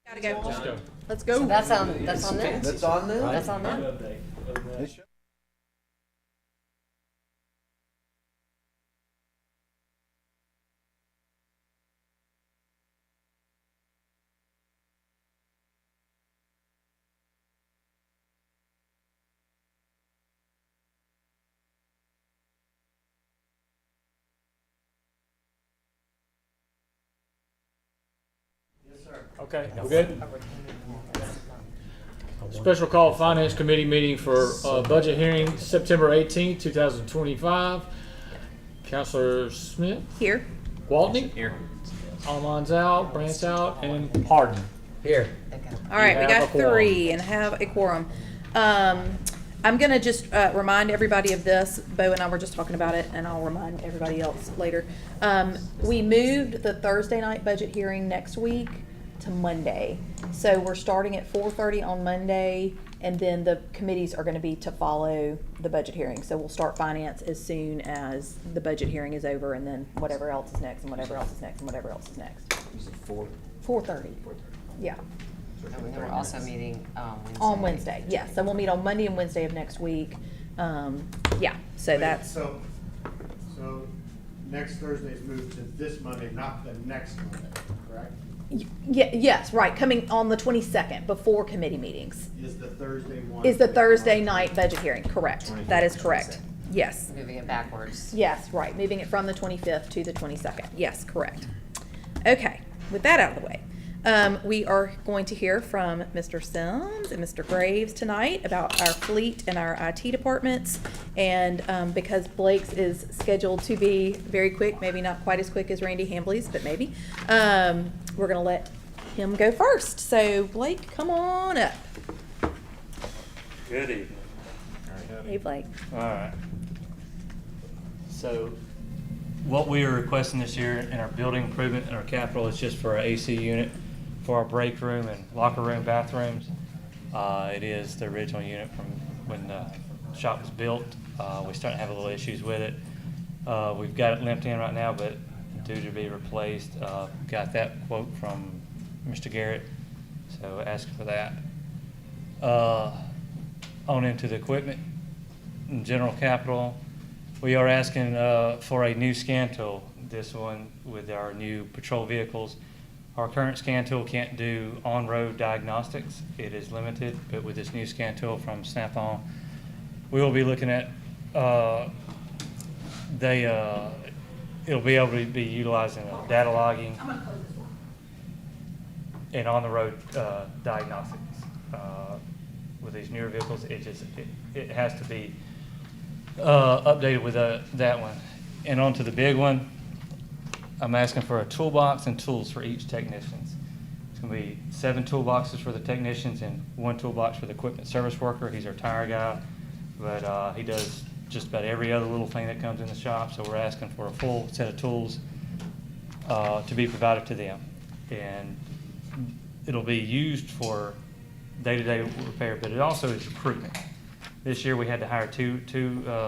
Gotta go. Let's go. Let's go. So that's on them. That's on them? That's on them. They should- Okay, we good? Special call Finance Committee meeting for budget hearing September 18th, 2025. Counselor Smith, Here. Waltney. Here. Almon's out, Brandt's out, and Harden. Here. All right, we have got a quorum. 3 and have a quorum. I'm gonna just remind everybody of this. Bo and I were just talking about it, and I'll remind everybody else later. We moved the Thursday night budget hearing next week to Monday. So we're starting at 4:30 on Monday, and then the committees are gonna be to follow the budget hearing. So we'll start finance as soon as the budget hearing is over, and then whatever else is next, and whatever else is next, and whatever else is next. You said 4? 4:30, yeah. And then we're also meeting Wednesday. On Wednesday, yes. So we'll meet on Monday and Wednesday of next week. Yeah, so Wait, that's, So next Thursday's moved to this Monday, not the next Monday, correct? yeah, yes, right, coming on the 22nd, before committee meetings, Is the Thursday one? is the Thursday night budget hearing, correct? That is correct, yes. Moving it backwards. Yes, right, moving it from the 25th to the 22nd, yes, correct. Okay, with that out of the way, we are going to hear from Mr. Sims and Mr. Graves tonight about our fleet and our IT departments. And because Blake's is scheduled to be very quick, maybe not quite as quick as Randy Hambley's, but maybe, we're gonna let him go first. So Blake, come on up. Good evening. Hey, Blake. All right. So what we are requesting this year in our building improvement and our capital is just for our AC unit, for our break room and locker room bathrooms. It is the original unit from when the shop was built. We're starting to have a little issues with it. We've got it limped in right now, but due to be replaced. Got that quote from Mr. Garrett, so asking for that. On into the equipment and general capital. We are asking for a new scan tool, this one with our new patrol vehicles. Our current scan tool can't do on-road diagnostics. It is limited, but with this new scan tool from Snap-on, we will be looking at, it'll be able to be utilizing data logging and on-the-road diagnostics. With these newer vehicles, it has to be updated with that one. And on to the big one, I'm asking for a toolbox and tools for each technician. It's going to be 7 toolboxes for the technicians and 1 toolbox for the equipment service worker. He's our tire guy, but he does just about every other little thing that comes in the shop. So we're asking for a full set of tools to be provided to them. And it'll be used for day-to-day repair, but it also is recruitment. This year we had to hire two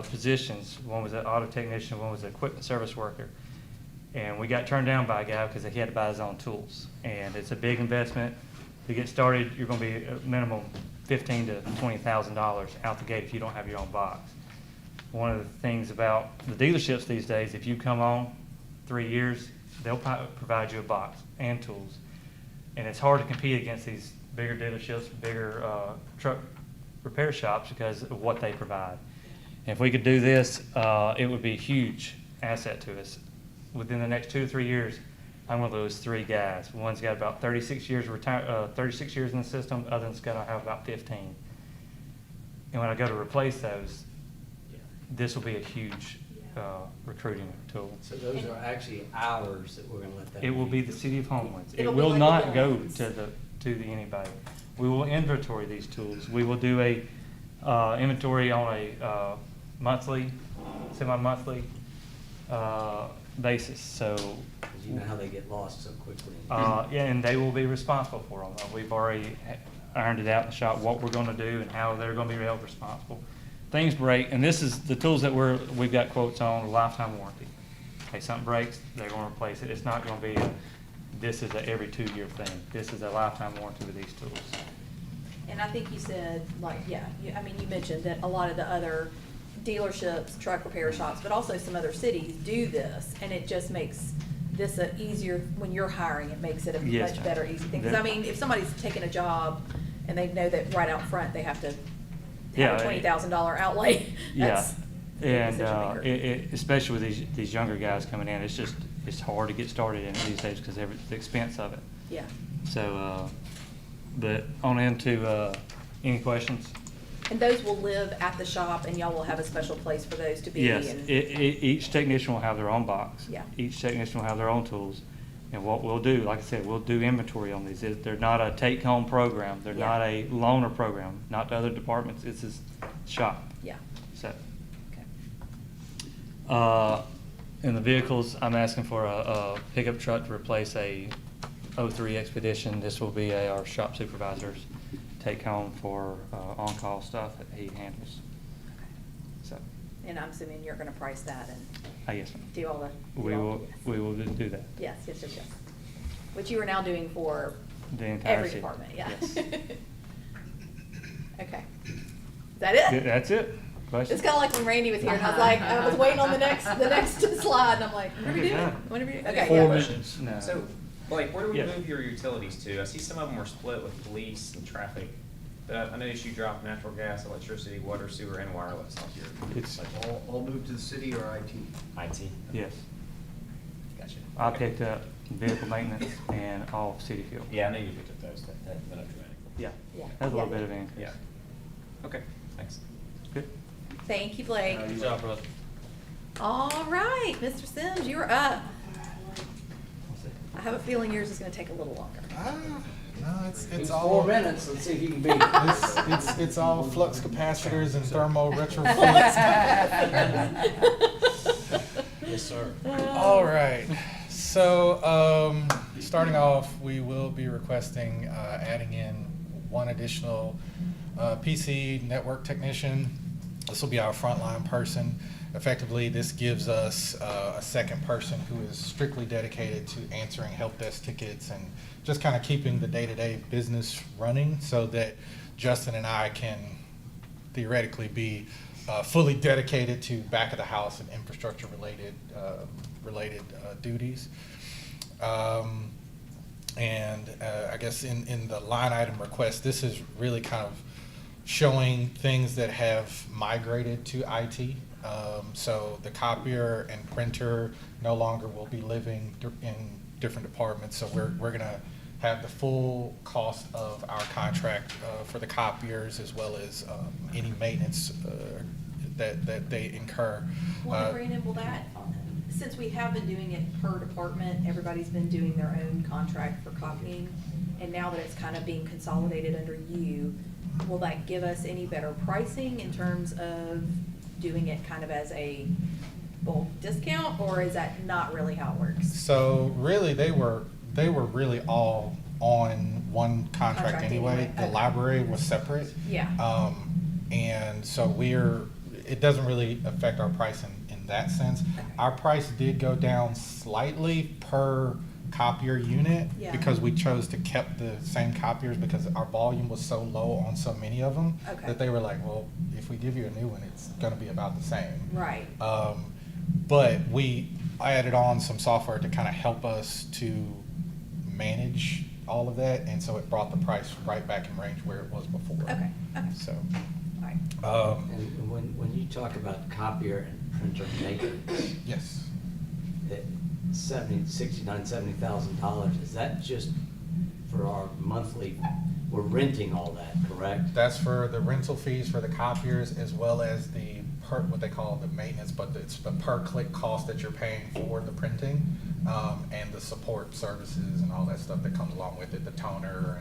positions. One was an auto technician, one was an equipment service worker. And we got turned down by a guy because he had to buy his own tools. And it's a big investment. To get started, you're going to be a minimum $15,000 to $20,000 out the gate if you don't have your own box. One of the things about the dealerships these days, if you come on 3 years, they'll provide you a box and tools. And it's hard to compete against these bigger dealerships, bigger truck repair shops because of what they provide. And if we could do this, it would be a huge asset to us. Within the next 2 to 3 years, I'm going to lose 3 guys. One's got about 36 years in the system, the other's going to have about 15. And when I go to replace those, this will be a huge recruiting tool. So those are actually ours that we're gonna let that. It will be the city of Homewood. It It'll be will like not the go bonds. to anybody. We will inventory these tools. We will do a inventory on a semi-monthly basis. So, 'Cause you know how they get lost so quickly. yeah, and they will be responsible for them. We've already ironed it out in the shop what we're going to do and how they're going to be held responsible. Things break, and this is the tools that we've got quotes on, a lifetime warranty. Hey, something breaks, they're going to replace it. It's not going to be a this is a every 2-year thing. This is a lifetime warranty with these tools. And I think you said, like, yeah, I mean, you mentioned that a lot of the other dealerships, truck repair shops, but also some other cities do this, and it just makes this a easier, when you're hiring, it makes it a Yes, much ma'am. better, easy thing. Because, I mean, if somebody's taking a job and they know that right out front, they have to Yeah, have a $20,000 outlay, Yeah, that's a big and decision maker. especially with these younger guys coming in, it's hard to get started in it these days because of the expense of it. Yeah. So, but on into any questions? And those will live at the shop, and y'all will have a special place for those to be? Yes, and- each technician will have their own box. Yeah. Each technician will have their own tools. And what we'll do, like I said, we'll do inventory on these. They're not a take-home program. They're Yeah. not a loaner program, not to other departments. It's just shop. Yeah, So, okay. in the vehicles, I'm asking for a pickup truck to replace a '03 Expedition. This will be our shop supervisor's take home for on-call stuff that he handles. So, And I'm assuming you're gonna price that and I guess do all the. we will do that. Yes, yes, yes, yes. Which you are now doing for The entire every city. department, yeah. Yes. Okay. Is that it? That's it. It's Questions? kinda like when Randy was here, and I was like, I was waiting on the next slide, and I'm like, what are we doing? Yeah. What are we doing? I Okay, got yeah. questions. No. So, Blake, where do we Yeah. move your utilities to? I see some of them were split with police and traffic. But I noticed you dropped natural gas, electricity, water, sewer, and wireless off your, It's- like, All moved to the city or IT? IT. Yes. Gotcha. I Okay. picked up vehicle maintenance and all city fuel. Yeah, I know you picked up those, that went up dramatically. Yeah. Yeah. That's a little Yeah. bit of an increase. Yeah. Okay, thanks. Good. Thank you, Blake. Good job, brother. All right, Mr. Sims, you're up. I have a feeling yours is gonna take a little longer. No, it's It's all 4 minutes, let's see if you can beat it. it's all flux capacitors and thermo retrofits. Yes, sir. All right. So starting off, we will be requesting adding in one additional PC network technician. This will be our frontline person. Effectively, this gives us a second person who is strictly dedicated to answering help desk tickets and just kind of keeping the day-to-day business running so that Justin and I can theoretically be fully dedicated to back of the house and infrastructure related duties. And I guess in the line item request, this is really kind of showing things that have migrated to IT. So the copier and printer no longer will be living in different departments. So we're gonna have the full cost of our contract for the copiers as well as any maintenance that they incur. Well, Brandon, will that, since we have been doing it per department, everybody's been doing their own contract for copying, and now that it's kind of being consolidated under you, will that give us any better pricing in terms of doing it kind of as a bulk discount, or is that not really how it works? So really, they were really all on one contract Contract anyway. anyway, The okay. library was separate. Yeah. And so it doesn't really affect our price in that sense. Okay. Our price did go down slightly per copier unit Yeah. because we chose to keep the same copiers because our volume was so low on so many of them Okay. that they were like, well, if we give you a new one, it's gonna be about the same. Right. But we added on some software to kind of help us to manage all of that, and so it brought the price right back in range where it was before. Okay, okay, So, all right. And when you talk about copier and printer maintenance, yes. that $70,000, is that just for our monthly, we're renting all that, correct? That's for the rental fees for the copiers as well as the what they call the maintenance, but it's the per click cost that you're paying for the printing, and the support services and all that stuff that comes along with it, the toner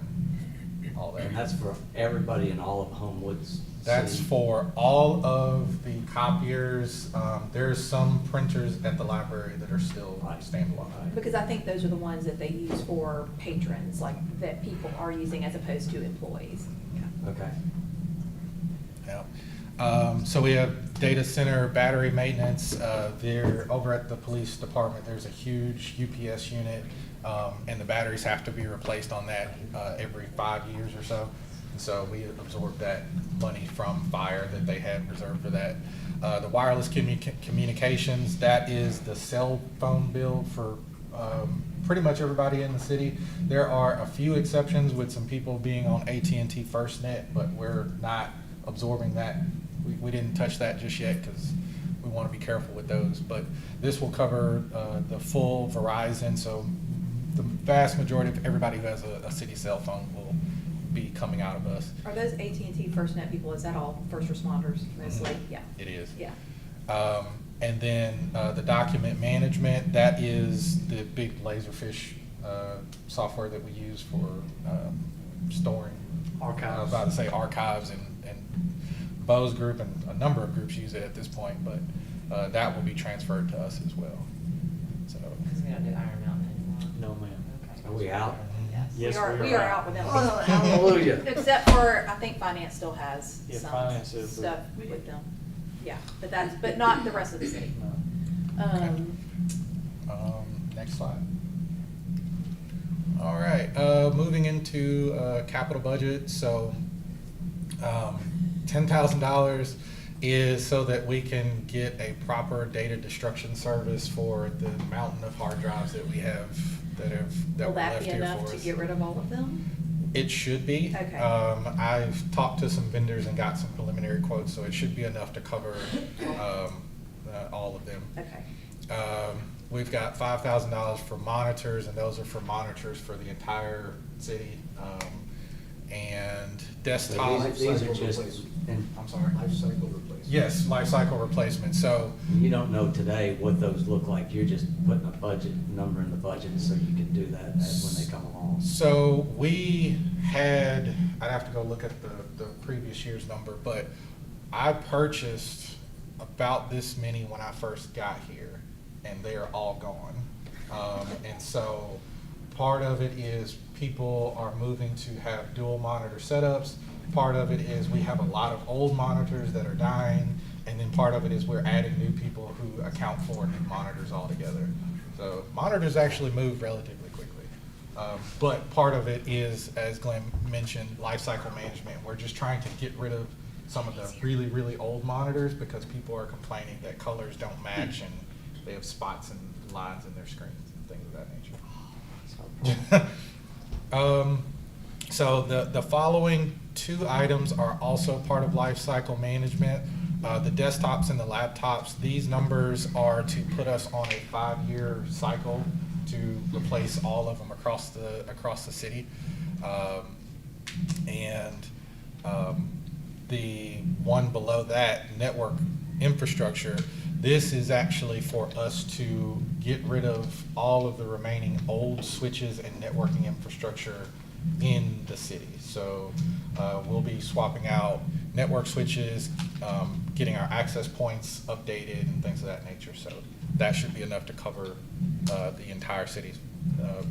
and all that. And that's for everybody in all of Homewood's That's city? for all of the copiers. There's some printers at the library that are still standalone. Because I think those are the ones that they use for patrons, like that people are using as opposed to employees. Yeah. Okay. Yeah. So we have data center battery maintenance. There over at the police department, there's a huge UPS unit And the batteries have to be replaced on that every 5 years or so. And so we absorbed that money from fire that they had reserved for that. The wireless communications, that is the cell phone bill for pretty much everybody in the city. There are a few exceptions with some people being on AT&T FirstNet, but we're not absorbing that. We didn't touch that just yet because we want to be careful with those. But this will cover the full Verizon, so the vast majority of everybody who has a city cell phone will be coming out of us. Are those AT&T FirstNet people, is that all first responders mostly? Yeah. It is. Yeah. And then the document management, that is the big Laserfish software that we use for storing. Archives. I was about to say archives, and Bo's group and a number of groups use it at this point, but that will be transferred to us as well. So. Because we don't do Iron Mountain anymore. No, ma'am. Okay. Are we out? Yes. Yes, We are out with them. Oh, hallelujah. Except for, I think finance still has Yeah, some finance is, but- stuff with them. Yeah, but not the rest of the city. Next slide. All right, moving into capital budget. So $10,000 is so that we can get a proper data destruction service for the mountain of hard drives that we have that Will were that left be here enough for to us. get rid of all of them? It should be. Okay. I've talked to some vendors and got some preliminary quotes, so it should be enough to cover all of them. Okay. We've got $5,000 for monitors, and those are for monitors for the entire city. And desktop. These are just, I'm sorry. Life cycle replacement. Yes, life cycle replacement. So you don't know today what those look like. You're just putting a budget number in the budget so you can do that when they come along. So we had, I'd have to go look at the previous year's number, but I purchased about this many when I first got here, and they are all gone. And so part of it is people are moving to have dual monitor setups. Part of it is we have a lot of old monitors that are dying. And then part of it is we're adding new people who account for new monitors altogether. So monitors actually move relatively quickly. But part of it is, as Glenn mentioned, lifecycle management. We're just trying to get rid of some of the really, really old monitors because people are complaining that colors don't match and they have spots and lines in their screens and things of that nature. So the following two items are also part of life cycle management. The desktops and the laptops, these numbers are to put us on a 5-year cycle to replace all of them across the city. The one below that, network infrastructure, this is actually for us to get rid of all of the remaining old switches and networking infrastructure in the city. So we'll be swapping out network switches, getting our access points updated and things of that nature. So that should be enough to cover the entire city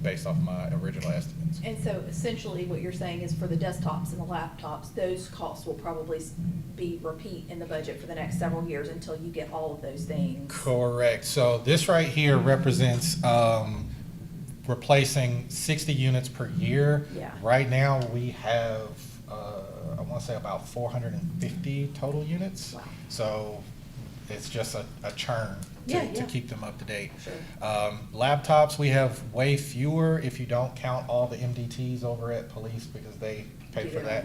based off my original estimates. And so essentially what you're saying is for the desktops and the laptops, those costs will probably be repeat in the budget for the next several years until you get all of those things. Correct. So this right here represents replacing 60 units per year. Yeah. Right now we have, I want to say about 450 total units. Wow. So it's just a churn to keep them up to date. Sure. Laptops, we have way fewer if you don't count all the MDTs over at police because they pay for that.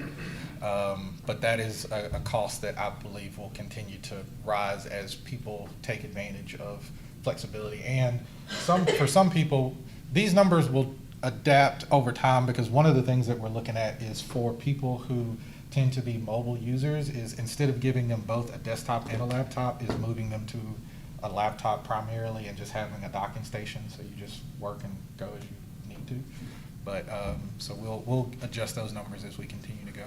But that is a cost that I believe will continue to rise as people take advantage of flexibility. And for some people, these numbers will adapt over time because one of the things that we're looking at is for people who tend to be mobile users is instead of giving them both a desktop and a laptop is moving them to a laptop primarily and just having a docking station so you just work and go as you need to. But so we'll adjust those numbers as we continue to go.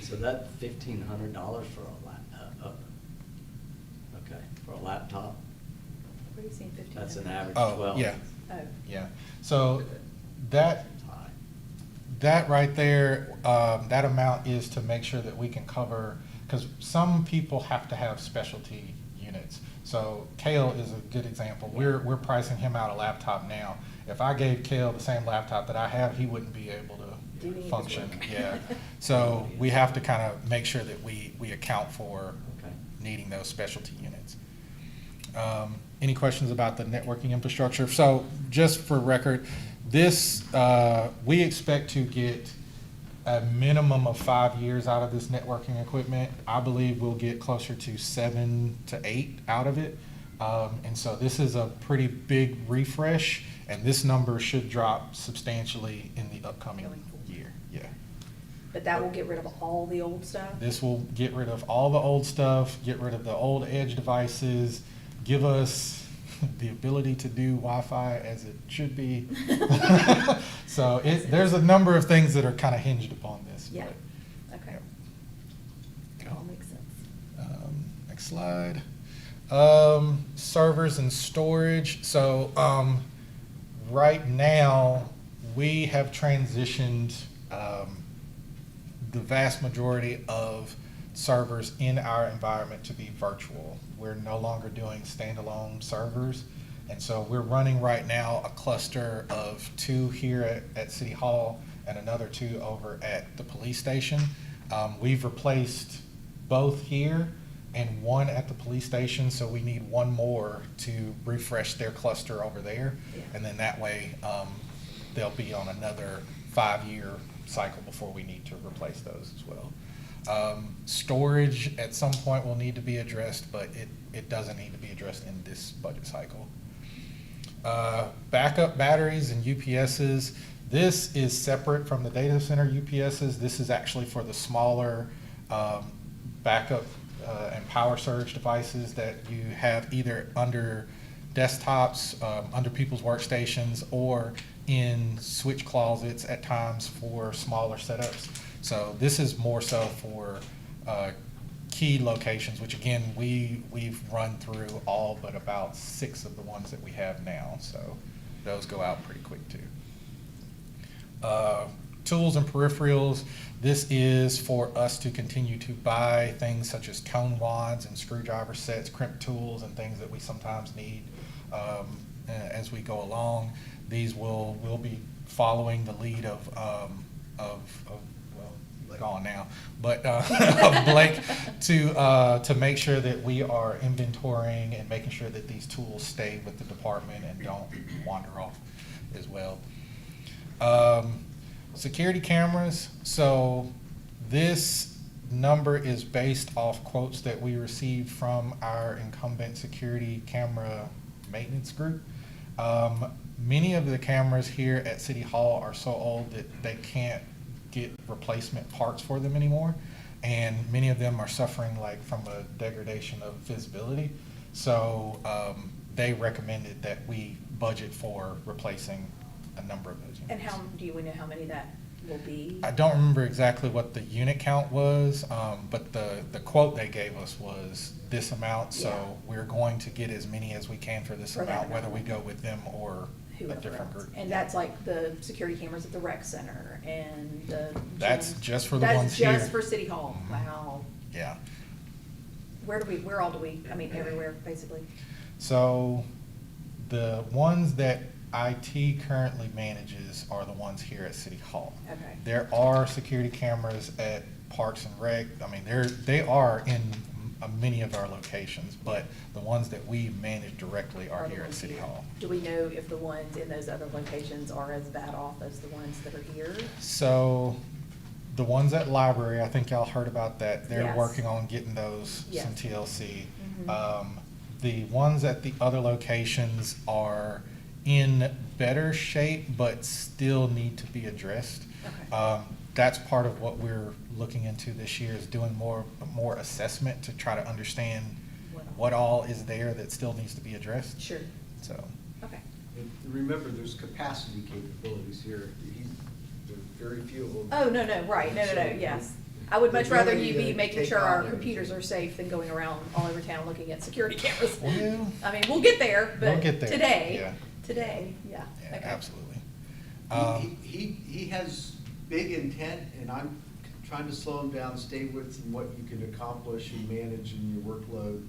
So that $1,500 for a laptop, okay, for a laptop, What are you saying, 15? that's an average Oh, 12. yeah. Oh, Yeah, so that High. right there, that amount is to make sure that we can cover, because some people have to have specialty units. So Kale is a good example. We're pricing him out a laptop now. If I gave Kale the same laptop that I have, he wouldn't be able Do any of to his function. work. Yeah. So we have to kind of make sure that we account for Okay. needing those specialty units. Any questions about the networking infrastructure? So just for record, this, we expect to get a minimum of 5 years out of this networking equipment. I believe we'll get closer to 7 to 8 out of it. And so this is a pretty big refresh, and this number should drop substantially in the upcoming Going forward. year. Yeah. But that will get rid of all the old stuff? This will get rid of all the old stuff, get rid of the old edge devices, give us the ability to do Wi-Fi as it should be. So there's a number of things that are kind of hinged upon this. Yeah, but, okay. yeah. All makes sense. Next slide. Servers and storage. So right now, we have transitioned the vast majority of servers in our environment to be virtual. We're no longer doing standalone servers. And so we're running right now a cluster of 2 here at City Hall and another 2 over at the police station. We've replaced both here and 1 at the police station, so we need 1 more to refresh their cluster over there. Yeah. And then that way, they'll be on another 5-year cycle before we need to replace those as well. Storage at some point will need to be addressed, but it doesn't need to be addressed in this budget cycle. Backup batteries and UPSs. This is separate from the data center UPSs. This is actually for the smaller backup and power surge devices that you have either under desktops, under people's workstations, or in switch closets at times for smaller setups. So this is more so for key locations, which again, we've run through all but about 6 of the ones that we have now. So those go out pretty quick too. Tools and peripherals. This is for us to continue to buy things such as cone wads and screwdriver sets, crimp tools, and things that we sometimes need as we go along. These will be following the lead of well, gone now, but of Blake to make sure that we are inventorying and making sure that these tools stay with the department and don't wander off as well. Security cameras. So this number is based off quotes that we received from our incumbent security camera maintenance group. Many of the cameras here at City Hall are so old that they can't get replacement parts for them anymore, and many of them are suffering like from a degradation of visibility. So they recommended that we budget for replacing a number of those units. And how, do we know how many that will be? I don't remember exactly what the unit count was, but the quote they gave us was this amount, so Yeah. we're going to get as many as we can for this For that amount, whether amount. we go with them or a Whoever different else. group. And that's like the security cameras at the rec center and the. That's gyms. just for the ones here. That's just for City Hall. Mhm. Wow. Yeah. Where all do we, I mean, everywhere, basically. So the ones that IT currently manages are the ones here at City Hall. Okay. There are security cameras at Parks and Rec. I mean, they are in many of our locations, but the ones that we manage directly are the here at ones City here. Hall. Do we know if the ones in those other locations are as bad off as the ones that are here? So the ones at library, I think y'all heard about that. They're Yes. working on getting those Yes. some TLC. Mhm. The ones at the other locations are in better shape, but still need to be addressed. Okay. That's part of what we're looking into this year, is doing more assessment to try to understand what all is there that still needs to be addressed. Sure. So, Okay. And remember, there's capacity capabilities here. There are very few of them. Oh, no, right, no, So, yes. I would much rather you be ability to making take sure on our everything. computers are safe than going around all over town looking at security cameras. well, I mean, we'll get there, We'll but get there, today, yeah. yeah. Okay. Absolutely. He has big intent, and I'm trying to slow him down, stay within what you can accomplish and manage in your workload.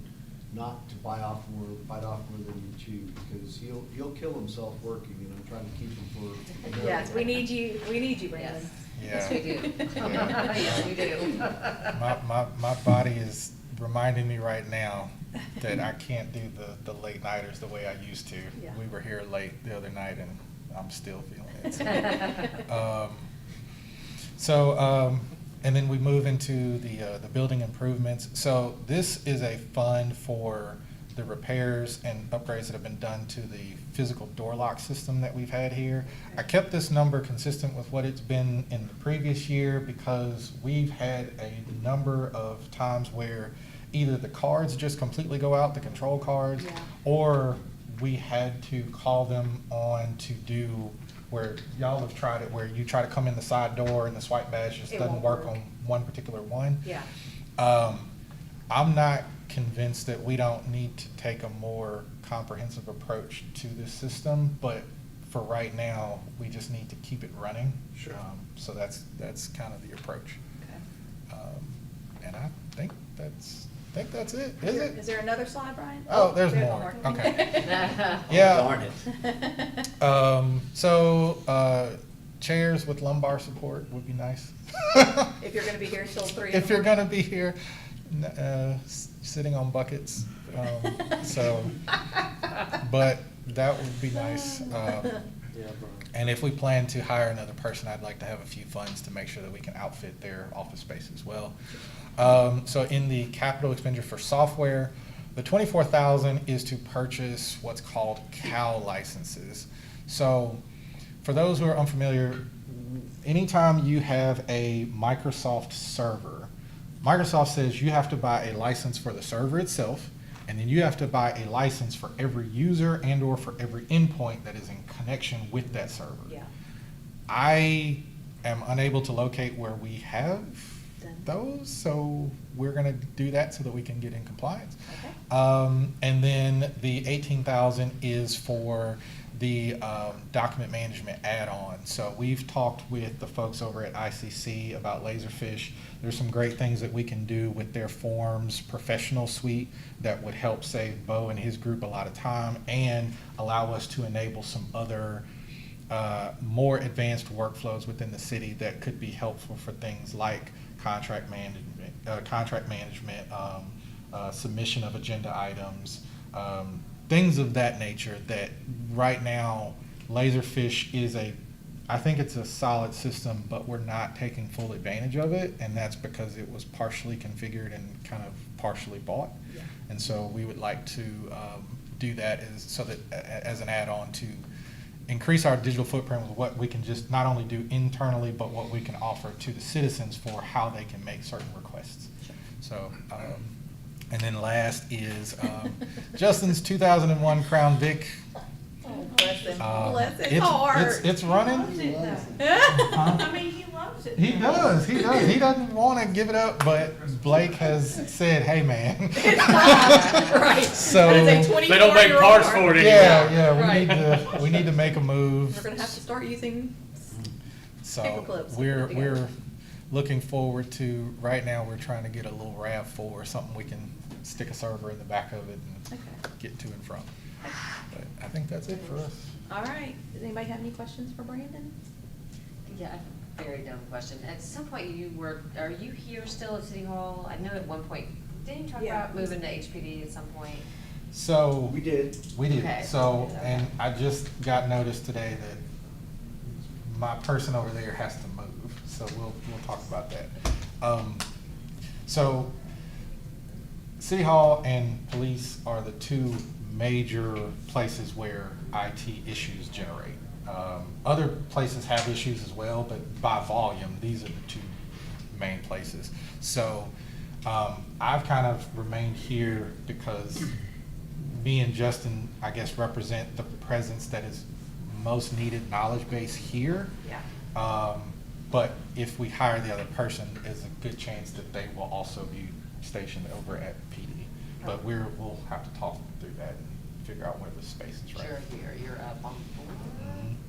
not to bite off more than you chew, because he'll kill himself working, and I'm trying to keep him for. Yes, we need you, Brandon. Yeah. Yes, we do. Yes, we do. My body is reminding me right now that I can't do the late nighters the way I used to. Yeah. We were here late the other night and I'm still feeling it. And then we move into the building improvements. So this is a fund for the repairs and upgrades that have been done to the physical door lock system that we've had here. I kept this number consistent with what it's been in the previous year because we've had a number of times where either the cards just completely go out, the control cards, Yeah. or we had to call them on to do where y'all have tried it, where you try to come in the side door and the swipe badge just It doesn't won't work work. on one particular one. Yeah. I'm not convinced that we don't need to take a more comprehensive approach to this system, but for right now, we just need to keep it running. Sure. So that's kind of the approach. Okay. And I think that's it. Is it? Is there another slide, Brian? Oh, there's one more. Okay. Oh, Yeah. darn it. Chairs with lumbar support would be nice. If you're gonna be here until 3 If you're gonna be here, sitting on buckets, but that would be nice. Yeah, bro. And if we plan to hire another person, I'd like to have a few funds to make sure that we can outfit their office space as well. So in the capital expenditure for software, the $24,000 is to purchase what's called CAL licenses. So for those who are unfamiliar, anytime you have a Microsoft server, Microsoft says you have to buy a license for the server itself, and then you have to buy a license for every user and or for every endpoint that is in connection with that server. Yeah. I am unable to locate where we have Done. those, so we're gonna do that so that we can get in compliance. Okay. And then the 18,000 is for the document management add-on. So we've talked with the folks over at ICC about Laserfish. There's some great things that we can do with their Forms professional suite that would help save Bo and his group a lot of time and allow us to enable some other more advanced workflows within the city that could be helpful for things like contract management, submission of agenda items, things of that nature that right now Laserfish is I think it's a solid system, but we're not taking full advantage of it, and that's because it was partially configured and kind of partially bought. Yeah. And so we would like to do that as an add-on to increase our digital footprint with what we can just not only do internally, but what we can offer to the citizens for how they can make certain requests. Sure. So, and then last is Justin's 2001 Crown Vic. Oh, bless him. Bless his It's- heart. It's running. I mean, he loves it. He does. He doesn't want to give it up, but Blake has said, "Hey, man." Right. So It's a They don't make 24-year-old parts car. for it yeah, anymore. we need to make a move. We're gonna have to start using So paperclips. we're looking forward to, right now we're trying to get a little RAV4 or something we can stick a server in the back of it and Okay. get to and from. But I think that's it for us. All right. Does anybody have any questions for Brandon? Yeah, I have a very dumb question. At some point are you here still at City Hall? I know at one point, didn't you talk Yeah. about moving to HPD at some point? So We did. We did. Okay. So, Okay. and I just got notice today that my person over there has to move. So we'll talk about that. So City Hall and police are the two major places where IT issues generate. Other places have issues as well, but by volume, these are the two main places. So I've kind of remained here because me and Justin, I guess, represent the presence that is most needed knowledge base here. Yeah. But if we hire the other person, there's a good chance that they will also be stationed over at PD. But we'll have to talk through that and figure out where the space is right. Sure, you're up on.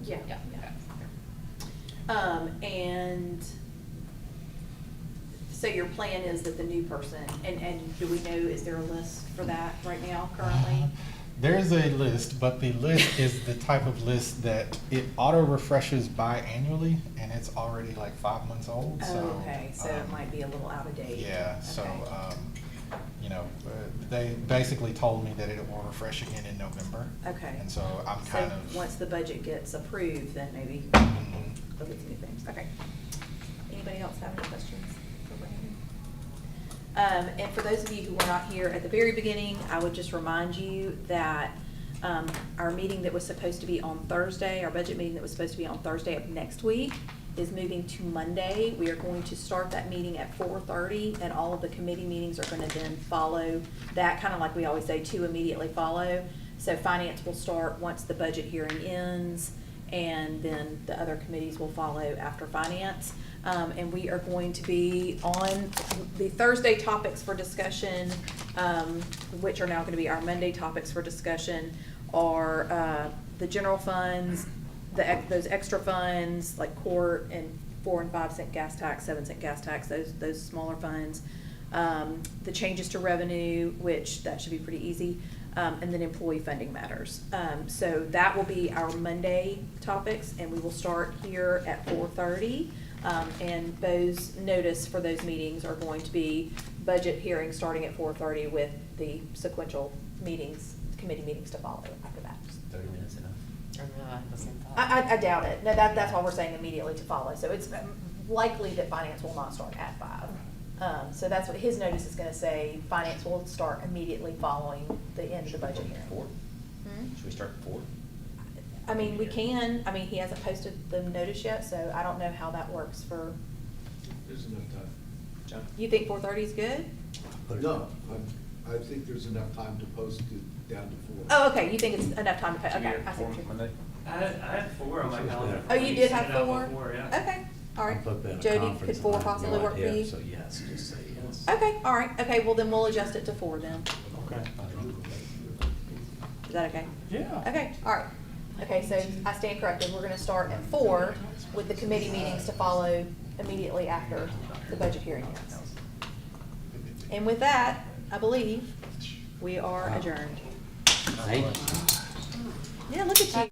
Yeah. Yeah. And So your plan is that the new person, and do we know, is there a list for that right now currently? There's a list, but the list is the type of list that it auto refreshes biannually, and it's already like 5 months old. So, Oh, okay, so it might be a little out of date. Yeah. So, Okay. you know, they basically told me that it will refresh again in November. Okay. And so I'm So kind of. once the budget gets approved, then maybe Mhm. look at some new things. Okay. Anybody else have any questions for Brandon? And for those of you who were not here at the very beginning, I would just remind you that our meeting that was supposed to be on Thursday, our budget meeting that was supposed to be on Thursday of next week, is moving to Monday. We are going to start that meeting at 4:30, and all of the committee meetings are gonna then follow that, kind of like we always say, to immediately follow. So finance will start once the budget hearing ends, and then the other committees will follow after finance. And we are going to be on the Thursday topics for discussion, which are now gonna be our Monday topics for discussion, are the general funds, those extra funds, like court and 4 and 5 cent gas tax, 7 cent gas tax, those smaller funds. The changes to revenue, which that should be pretty easy, and then employee funding matters. So that will be our Monday topics, and we will start here at 4:30. And those notice for those meetings are going to be budget hearings starting at 4:30 with the sequential meetings, committee meetings to follow after that. 30 minutes enough? Or no, I have the same thought. I doubt it. No, that's why we're saying immediately to follow. So it's likely that finance will not start at 5. So that's what his notice is gonna say. Finance will start immediately following the end of the budget hearing. 4? Hmm? Should we start at 4? I mean, we can. I mean, he hasn't posted the notice yet, so I don't know how that works for, There's enough time. John? you think 4:30 is good? No, I think there's enough time to post it down to 4. Oh, okay, you think it's enough time to pay, Should we okay, have I see what 4 you're. Monday? I had 4 on my calendar. Oh, you did have Sent it out 4? before, yeah. Okay, all right. I booked that at a Jody, conference could and 4 I have no possibly work for idea, you? So yes, just say yes. Okay, all right, okay, well then we'll adjust it to 4 then. Okay. Is that okay? Yeah. Okay, all right. Okay, so I stand corrected. We're gonna start at 4 with the committee meetings to follow immediately after the budget hearing ends. And with that, I believe we are adjourned. Thank you. Yeah, look at you.